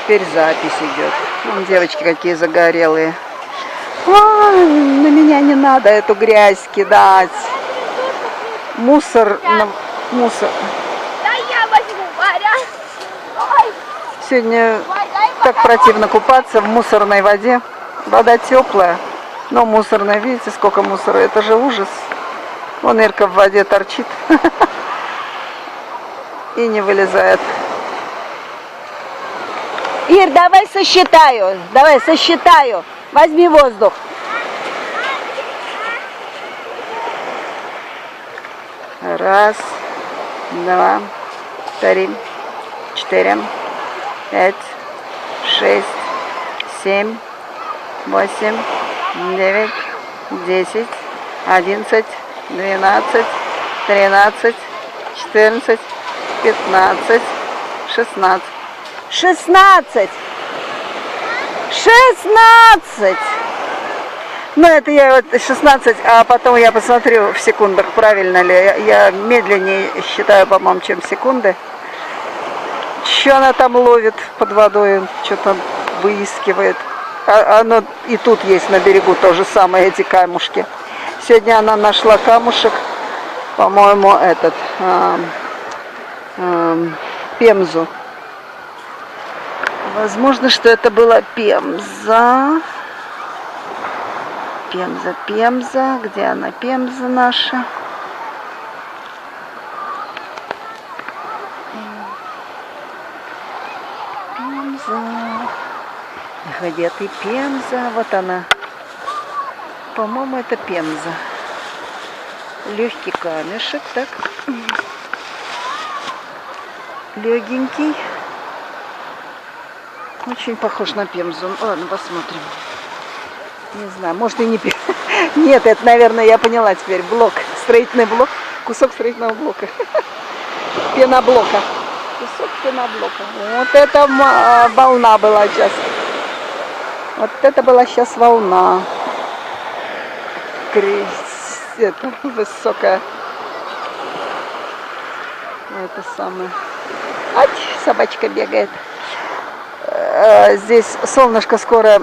Теперь запись идет. Вон девочки какие загорелые. Ой, на меня не надо эту грязь кидать. Мусор. Мусор. Да я возьму, Варя. Ой. Сегодня так противно купаться в мусорной воде. Вода теплая, но мусорная. Видите, сколько мусора? Это же ужас. Вон Ирка в воде торчит и не вылезает. Ир, давай сосчитаю. Давай сосчитаю. Возьми воздух. Раз, два, три, 4, 5, 6, 7, 8, 9, 10, 11, 12, 13, 14, 15, 16. 16! 16! Ну, это я вот 16, а потом я посмотрю в секундах, правильно ли. Я медленнее считаю, по-моему, чем секунды. Что она там ловит под водой, что-то выискивает. Оно и тут есть на берегу то же самое, эти камушки. Сегодня она нашла камушек, по-моему, этот, пемзу. Возможно, что это была пемза. Пемза. Где она, пемза наша? Пемза. Где ты, пемза? Вот она. По-моему, это пемза. Легкий камешек, так. Легенький. Очень похож на пемзу. Ладно, посмотрим. Не знаю, может и не пемза. Нет, это, наверное, я поняла теперь. Блок. Строительный блок. Кусок строительного блока. Пеноблока. Кусок пеноблока. Вот это волна была сейчас. Вот это была сейчас волна. Это высокая. Это самое. Ать, собачка бегает. Здесь солнышко скоро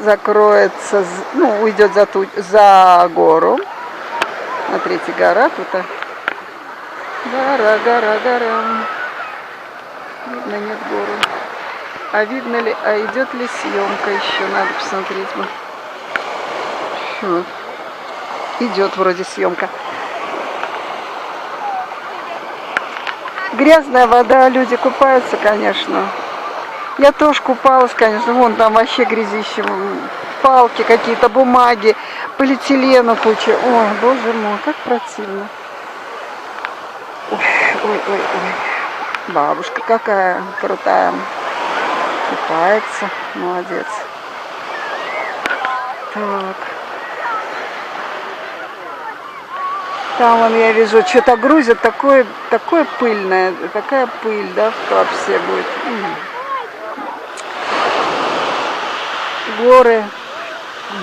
закроется, ну, уйдет за гору. Смотрите, гора тут. Гора. Видно, нет горы. А видно ли, идет ли съемка еще? Надо посмотреть. Вот. Идет вроде съемка. Грязная вода, люди купаются, конечно. Я тоже купалась, конечно. Вон там вообще грязище. Палки какие-то, бумаги, полиэтилена куча. Ой, боже мой, как противно. Ой. Бабушка какая крутая. Купается. Молодец. Так. Там вон я вижу, что-то грузят, такое пыльное, такая пыль, да, в капсе будет. Горы,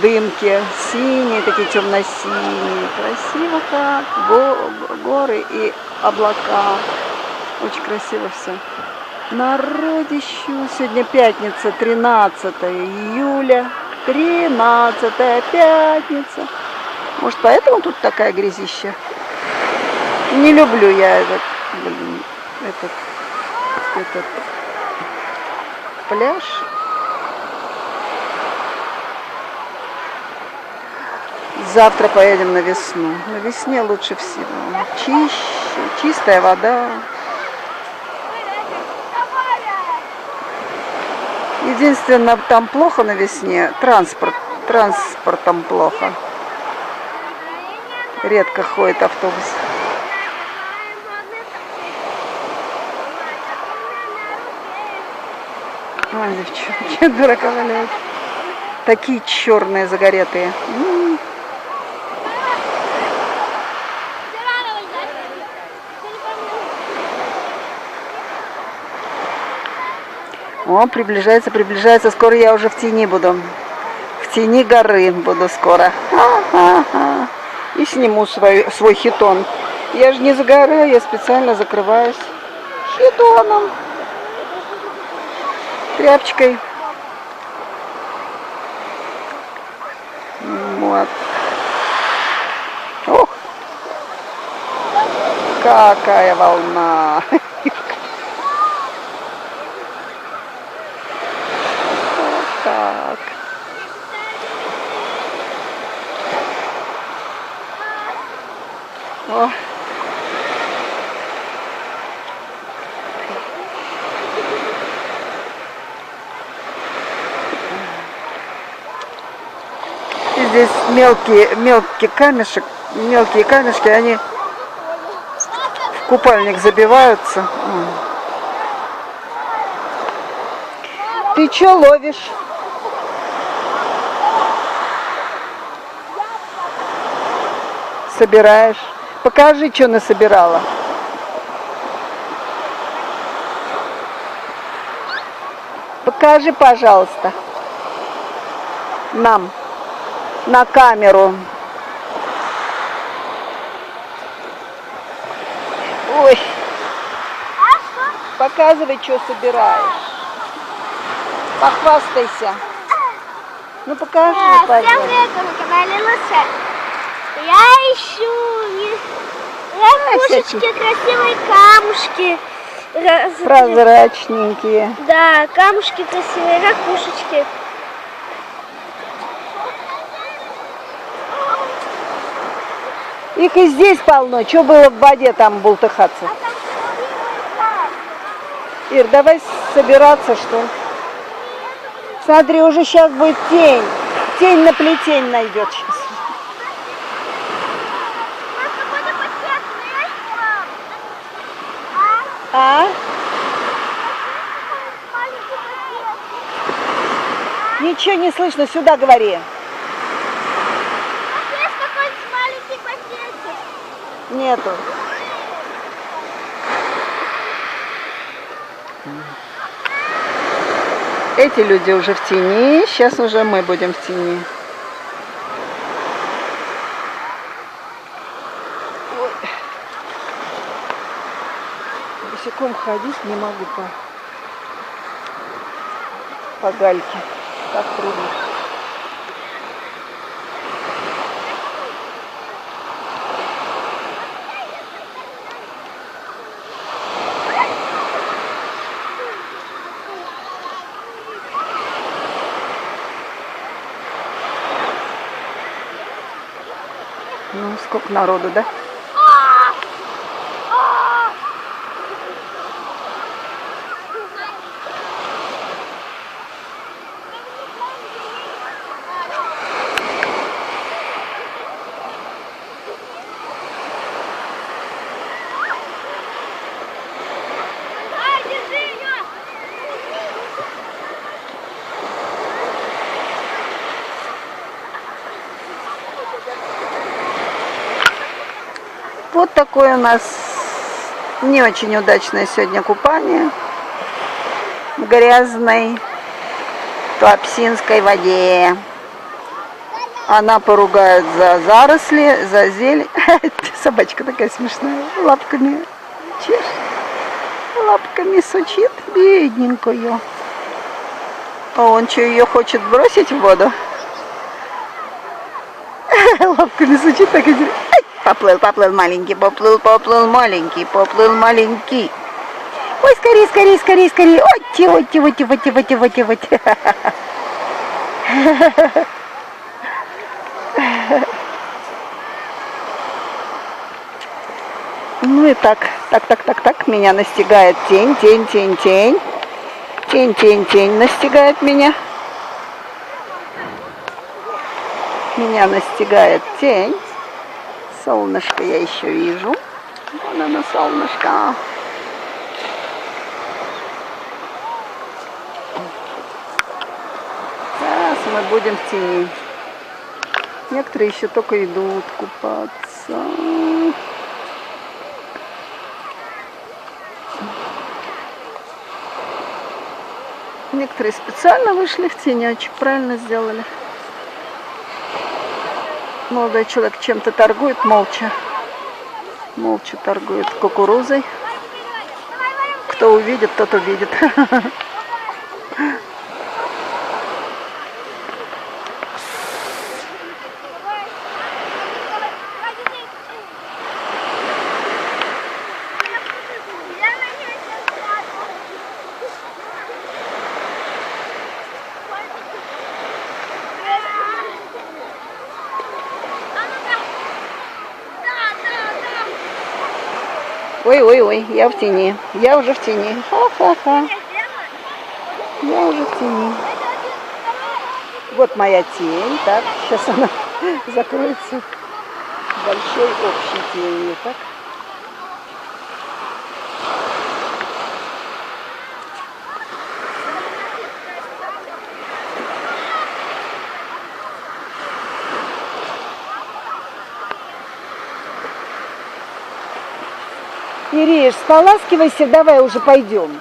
дымки, синие, такие темно-синие. Красиво как. Горы и облака. Очень красиво все. Народищу. Сегодня пятница, 13 июля. 13-я пятница. Может, поэтому тут такая грязища? Не люблю я этот пляж. Завтра поедем на весну. На весне лучше всего. Чистая вода. Единственное, там плохо на весне. Транспортом плохо. Редко ходит автобус. Ой, девчонки, дурака валяют. Такие черные, загоретые. О, приближается. Скоро я уже в тени буду. В тени горы буду скоро. И сниму свой хитон. Я же не загораю, я специально закрываюсь хитоном. тряпочкой. Вот. Ох, какая волна. Вот так. О. Здесь мелкие камешки, они в купальник забиваются. Ты что ловишь? Собираешь? Покажи, что насобирала. Покажи, пожалуйста, нам на камеру. Ой, показывай, что собираешь. Похвастайся. Ну покажи, Всем пожалуйста. привет, на канале Луся. Я ищу ракушечки, красивые камушки. Прозрачненькие. Да, камушки красивые, ракушечки. Их и здесь полно. Что было в воде там бултыхаться? Ир, давай собираться, что ли? Смотри, уже сейчас будет тень. Тень на плетень найдет сейчас. А? Ничего не слышно, сюда говори. Есть какой-нибудь маленький пакетик? Нету. Эти люди уже в тени, сейчас уже мы будем в тени. Ой. Босиком ходить не могу по гальке. Так трудно. Ну, сколько народу, да? Вот такое у нас не очень удачное сегодня купание в грязной туапсинской воде. Она поругает за заросли, за зелень. Собачка такая смешная, лапками чешет, лапками сучит, бедненькую. А он что, ее хочет бросить в воду? Лапками сучит, так и делает. Поплыл маленький, поплыл маленький, поплыл маленький. Ой, скорей. Ой. Ну и так, меня настигает тень. Тень настигает меня. Меня настигает тень. Солнышко я еще вижу. Вон оно, солнышко. Сейчас мы будем в тени. Некоторые еще только идут купаться. Некоторые специально вышли в тенечек, правильно сделали. Молодой человек чем-то торгует молча. Молча торгует кукурузой. Кто увидит, тот увидит. Ой-ой-ой, я в тени. Я уже в тени. Ха-ха-ха. Я уже в тени. Вот моя тень. Так, сейчас она закроется большой общей тенью. Так. Ириш, споласкивайся, давай уже пойдем.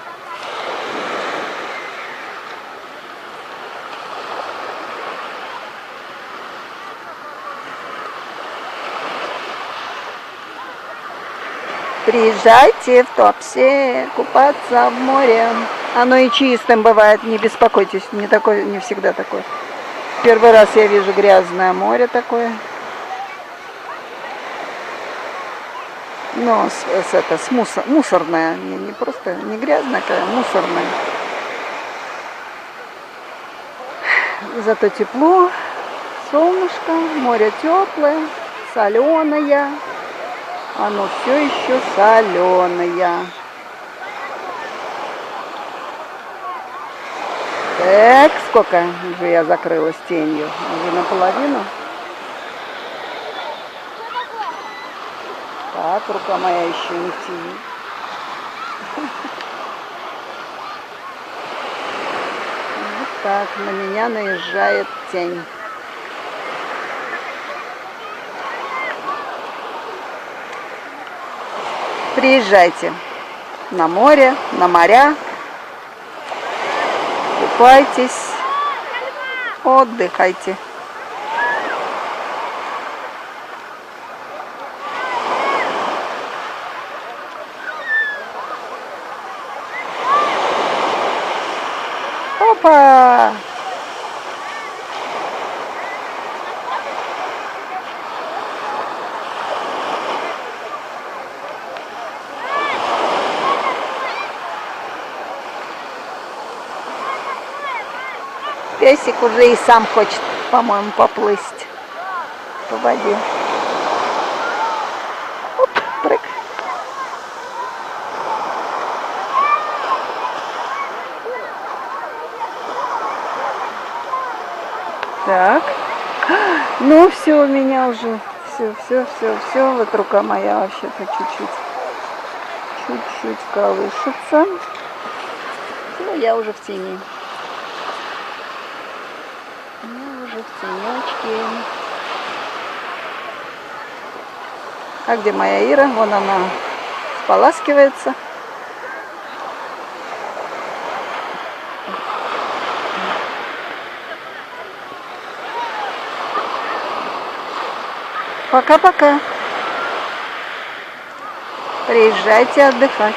Приезжайте в Туапсе купаться в море. Оно и чистым бывает, не беспокойтесь, не всегда такое. Первый раз я вижу грязное море такое. Но мусорное, не просто, не грязное, а мусорное. Зато тепло, солнышко, море теплое, соленое. Оно все еще соленое. Так, сколько же я закрылась тенью? Уже наполовину. Так, рука моя еще не в тени. Вот так, на меня наезжает тень. Приезжайте на море, на моря, купайтесь, отдыхайте. Опа! Песик уже и сам хочет, по-моему, поплыть по воде. Оп, прыг. Так. Ну все, у меня уже все. Вот рука моя вообще-то чуть-чуть колышется. Ну, я уже в тени. Я уже в тенечке. А где моя Ира? Вон она споласкивается. Пока-пока. Приезжайте отдыхать.